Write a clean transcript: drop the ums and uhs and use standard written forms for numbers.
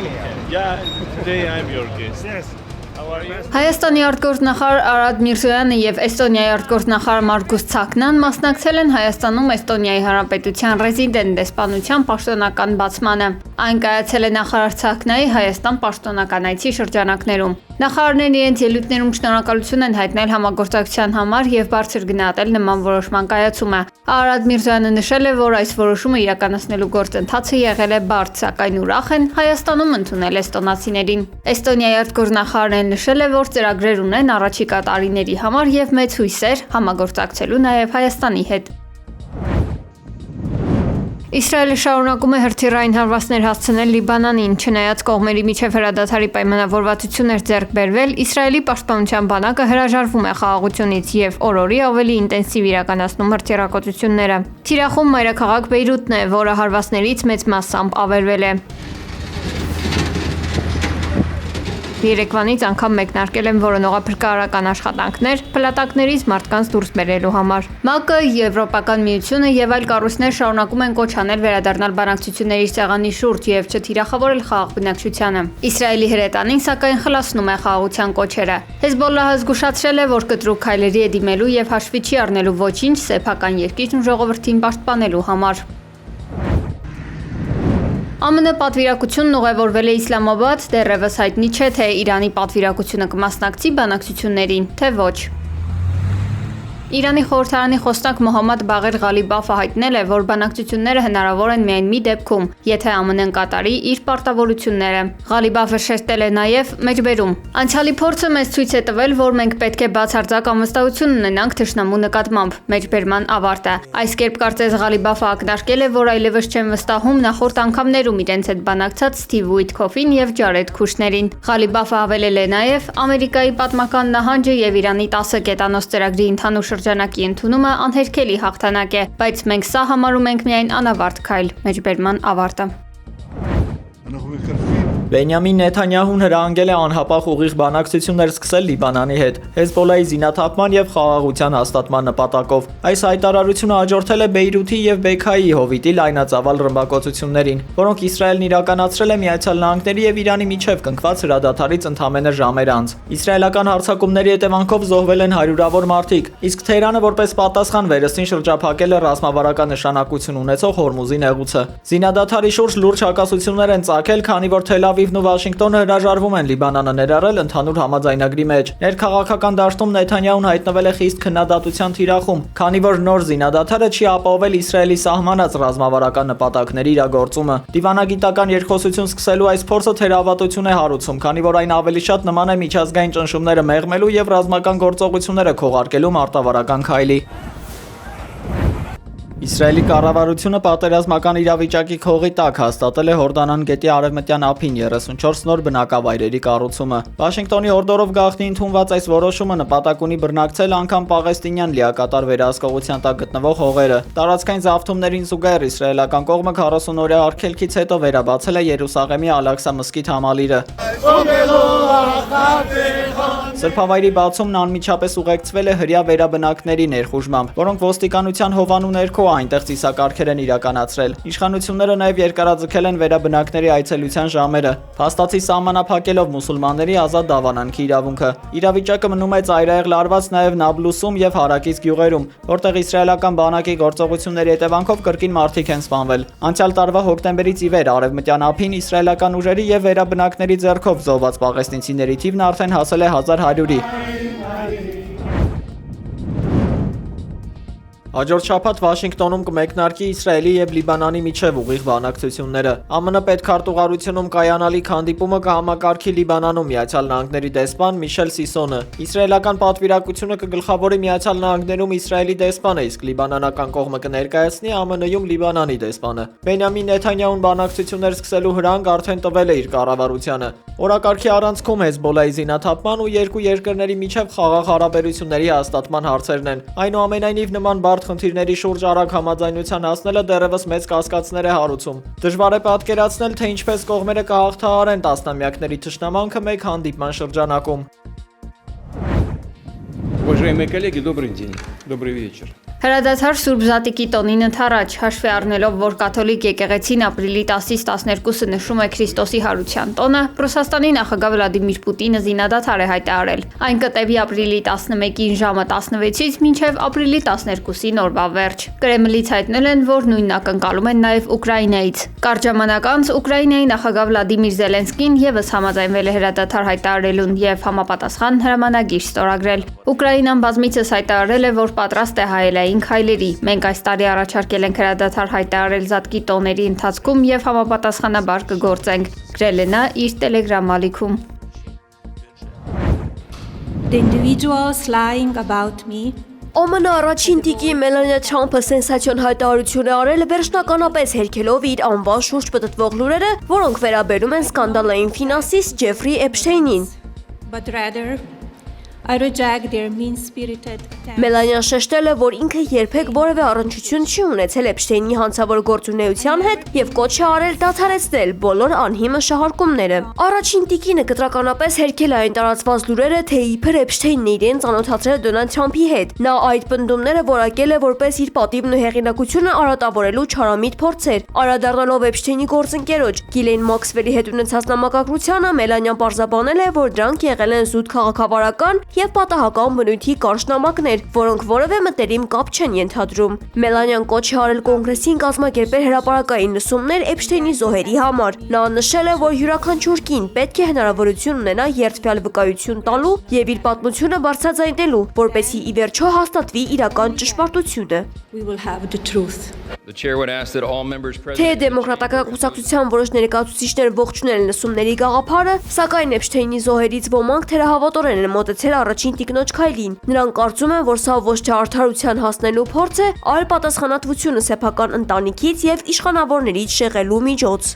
Yeah, today I'm your guest. Yes. How are you? Հայաստանի արտգործնախարար Արադ Միրզոյանը եւ Էստոնիայի արտգործնախարար Մարկուս Ցակնան մասնակցել են Հայաստանում Էստոնիայի Հանրապետության ռեզիդենտ դեսպանության պաշտոնական բացմանը։ Այն կայացել է նախարար Ցակնայի Հայաստան պաշտոնական այցի շրջանակներում։ Նախարարներն իրենց ելույթներում շնորհակալություն են հայտնել համագործակցության համար եւ բարձր գնահատել նման որոշման կայացումը։ Արադ Միրզոյանը նշել է, որ այս որոշումը իրականացնելու գործընթացը եղել է բարդ, սակայն ուրախ են Հայաստանում ընդունել էստոնացիներին։ Էստոնիայի արտգործնախարարն նշել է, որ ծրագրեր ունեն առաջիկա տարիների համար եւ մեծ հույսեր համագործակցելու նաեւ Հայաստանի հետ։ Իսրայելը շարունակում է հրթիռային հարվածներ հասցնել Լիբանանին, չնայած կողմերի միջև հրադադարի պայմանավորվածություններ ձեռք բերվել, Իսրայելի պաշտպանության բանակը հրաժարվում է խաղաղությունից եւ օր-օրի ավելի ինտենսիվ իրականացնում հրթիռակոծությունները։ Թիրախում մայրաքաղաք Բեյրութն է, որը հարվածներից մեծ մասամբ ավերվել է։ Երեկվանից անգամ մեկնարկել են որոնողափրկարարական աշխատանքներ փլատակներից մարդկանց դուրս բերելու համար։ ՄԱԿ-ը, Եվրոպական միությունը եւ այլ կառույցներ շարունակում են կոչ անել վերադառնալ բանակցությունների սեղանի շուրջ եւ չթիրախավորել խաղաղ բնակչությանը։ Իսրայելի հրետանին սակայն խլացնում է խաղաղության կոչերը։ Հեզբոլլահը զգուշացրել է, որ կտրուկ քայլերի է դիմելու եւ հաշվի չի առնելու ոչինչ սեփական երկիրն ու ժողովրդին պաշտպանելու համար։ ԱՄՆ պատվիրակությունն ուղևորվել է Իսլամաբադ, դեռևս հայտնի չէ, թե Իրանի պատվիրակությունը կմասնակցի բանակցություններին, թե ոչ։ Իրանի խորհրդարանի խոսնակ Մոհամմադ Բաղեր Ղալիբաֆը հայտնել է, որ բանակցությունները հնարավոր են միայն մի դեպքում, եթե ԱՄՆ-ն կատարի իր պարտավորությունները։ Ղալիբաֆը շեշտել է նաև մեջբերում. Անցյալի փորձը մեզ ցույց է տվել, որ մենք պետք է բացարձակ ամստություն ունենանք թշնամու նկատմամբ։ Մեջբերման ավարտը։ Այս կերպ կարծես Ղալիբաֆը ակնարկել է, որ այլևս չեն վստահում նախորդ անգամներում իրենց հետ բանակցած Սթիվ Ուիթքոֆին եւ Ջարեդ Քուշներին։ Ղալիբաֆը հավելել է նաև Ամերիկայի պատմական նահանջը եւ Իրանի 10 կետանոց ծրագրի ընդհանուր շրջանակի ընդունումը անհերքելի հաղթանակ է, բայց մենք սա համարում ենք միայն անավարտ քայլ, մեջբերման ավարտը։ Բենյամին Նեթանյահուն հրահանգել է անհապաղ ուղիղ բանակցություններ սկսել Լիբանանի հետ Հեզբոլլայի զինաթափման եւ խաղաղության հաստատման նպատակով։ Այս հայտարարությունը հաջորդել է Բեյրութի եւ Բեքայի հովիտի լայնածավալ ռմբակոծություններին, որոնք Իսրայելն իրականացրել է Միացյալ Նահանգների եւ Իրանի միջև կնքված հրադադարից ընդամենը ժամեր անց։ Իսրայելական հարձակումների հետևանքով զոհվել են հարյուրավոր մարդիկ, իսկ Թեհրանը որպես պատասխան վերստին շրջափակել է ռազմավարական նշանակություն ունեցող Հորմուզի նեղուցը։ Զինադադարի շուրջ լուրջ հակասություններ են ծագել, քանի որ Թել Ավիվն ու Վաշինգտոնը հրաժարվում են Լիբանանը ներառել ընդհանուր համաձայնագրի մեջ։ Ներքաղաքական դաշտում Նեթանյահուն հայտնվել է խիստ քննադատության թիրախում, քանի որ նոր զինադադարը չի ապահովել Իսրայելի սահմանած ռազմավարական նպատակների իրագործումը։ Դիվանագիտական երկխոսություն սկսելու այս փորձը թերավատություն է հարուցում, քանի որ այն ավելի շատ նման է միջազգային ճնշումները մեղմելու եւ ռազմական գործողությունները քողարկելու մարտավարական քայլի։ Իսրայելի կառավարությունը պատերազմական իրավիճակի քողի տակ հաստատել է Հորդանան գետի արևմտյան ափին 34 նոր բնակավայրերի կառուցումը։ Վաշինգտոնի օրդորով գաղտնի ընդունված այս որոշումը նպատակ ունի բռնակցել անգամ պաղեստինյան լիակատար վերահսկողության տակ գտնվող հողերը։ Տարածքային զավթումներին զուգահեռ իսրայելական կողմը 40-օրյա արգելքից հետո վերաբացել է Երուսաղեմի Ալ-Աղսա մզկիթ համալիրը։ Սրբավայրի բացումն անմիջապես ուղեկցվել է հրյա վերաբնակների ներխուժմամբ, որոնք ոստիկանության հովանու ներքո այնտեղ ծիսակարգեր են իրականացրել։ Իշխանությունները նաև երկարաձգել են վերաբնակների այցելության ժամերը, փաստացի սահմանափակելով մուսուլմանների ազատ դավանանքի իրավունքը։ Իրավիճակը մնում է ծայրահեղ լարված նաև Նաբլուսում եւ հարակից գյուղերում, որտեղ իսրայելական բանակի գործողությունների հետևանքով կրկին մարդիկ են սպանվել։ Անցյալ տարվա հոկտեմբերից ի վեր արևմտյան ափին իսրայելական ուժերի եւ վերաբնակների ձեռքով զոհված պաղեստինցիների թիվն արդեն հասել է 1100-ի։ Հաջորդ շաբաթ Վաշինգտոնում կմեկնարկի Իսրայելի եւ Լիբանանի միջև ուղիղ բանակցությունները։ ԱՄՆ պետքարտուղարությունում կայանալիք հանդիպումը կհամակարգի Լիբանանում Միացյալ Նահանգների դեսպան Միշել Սիսոնը։ Իսրայելական պատվիրակությունը կգլխավորի Միացյալ Նահանգներում Իսրայելի դեսպանը, իսկ լիբանանական կողմը կներկայացնի ԱՄՆ-ում Լիբանանի դեսպանը։ Բենյամին Նեթանյահուն բանակցություններ սկսելու հրահանգ արդեն տվել է իր կառավարությանը։ Օրակարգի առանցքում Հեզբոլլայի զինաթափման ու երկու երկրների միջև խաղաղ հարաբերությունների հաստատման հարցերն են։ Այնուամենայնիվ նման բարդ խնդիրների շուրջ արագ համաձայնության հասնելը դեռևս մեծ կասկածներ է հարուցում։ Դժվար է պատկերացնել, թե ինչպես կողմերը կհաղթահարեն տասնամյակների թշնամանքը մեկ հանդիպման շրջանակում։ Уважаемые коллеги, добрый день, добрый вечер. Հրադադար Սուրբ Զատիկի տոնին ընդառաջ, հաշվի առնելով, որ կաթոլիկ եկեղեցին ապրիլի 10-ից 12-ը նշում է Քրիստոսի հարության տոնը, Ռուսաստանի նախագահ Վլադիմիր Պուտինը զինադադար է հայտարարել։ Այն կտևի ապրիլի 11-ին ժամը 16-ից մինչև ապրիլի 12-ի նորվա վերջ։ Կրեմլից հայտնել են, որ նույնն ակնկալում են նաև Ուկրաինայից։ Կարճ ժամանակ անց Ուկրաինայի նախագահ Վլադիմիր Զելենսկին եւս համաձայնվել է հրադադար հայտարարելուն եւ համապատասխան հրամանագիր ստորագրել։ Ուկրաինան բազմիցս հայտարարել է, որ պատրաստ է հայելային քայլերի։ Մենք այս տարի առաջարկել ենք հրադադար հայտարարել Զատկի տոների ընթացքում եւ համապատասխանաբար կգործենք, գրել է նա իր Telegram ալիքում։ The individuals lying about me ԱՄՆ առաջին տիկի Մելանիա Թրամփը սենսացիոն հայտարարություն է արել վերջնականապես հերքելով իր անվան շուրջ պտտվող լուրերը, որոնք վերաբերում են սկանդալային ֆինանսիստ Ջեֆրի Էփշտեյնին։ but rather I reject their mean-spirited attempts. Մելանիան շեշտել է, որ ինքը երբեք որևէ առնչություն չի ունեցել Էփշտեյնի հանցավոր գործունեության հետ եւ կոչ է արել դադարեցնել բոլոր անհիմն շահարկումները։ Առաջին տիկինը կտրականապես հերքել է այն տարածված լուրերը, թե իբր Էփշտեյնն իրեն ծանոթացրել է Դոնալդ Թրամփի հետ։ Նա այդ պնդումները որակել է որպես իր պատիվն ու հեղինակությունը արատավորելու չարամիտ փորձեր։ Անդրադառնալով Էփշտեյնի գործընկերոջ Գիլեն Մաքսվելի հետ ունեցած նամակագրությանը, Մելանիան պարզաբանել է, որ դրանք եղել են զուտ քաղաքավարական եւ պատահական բնույթի կարճ նամակներ, որոնք որևէ մտերիմ կապ չեն ենթադրում։ Մելանիան կոչ է արել կոնգրեսին կազմակերպել հրապարակային լսումներ Էփշտեյնի զոհերի համար։ Նա նշել է, որ յուրաքանչյուր կին պետք է հնարավորություն ունենա երդվյալ վկայություն տալու եւ իր պատմությունը բարձրաձայնելու, որպեսզի ի վերջո հաստատվի իրական ճշմարտությունը։ We will have the truth. The chair would ask that all members present. Թե դեմոկրատական կուսակցության որոշ ներկայացուցիչներ ողջունել են լսումների գաղափարը, սակայն Էփշտեյնի զոհերից ոմանք թերահավատորեն են մոտեցել առաջին տիկնոջ քայլին։ Նրանք կարծում են, որ սա ոչ թե արդարության հասնելու փորձ է, այլ պատասխանատվությունը սեփական ընտանիքից եւ իշխանավորներից շեղելու միջոց։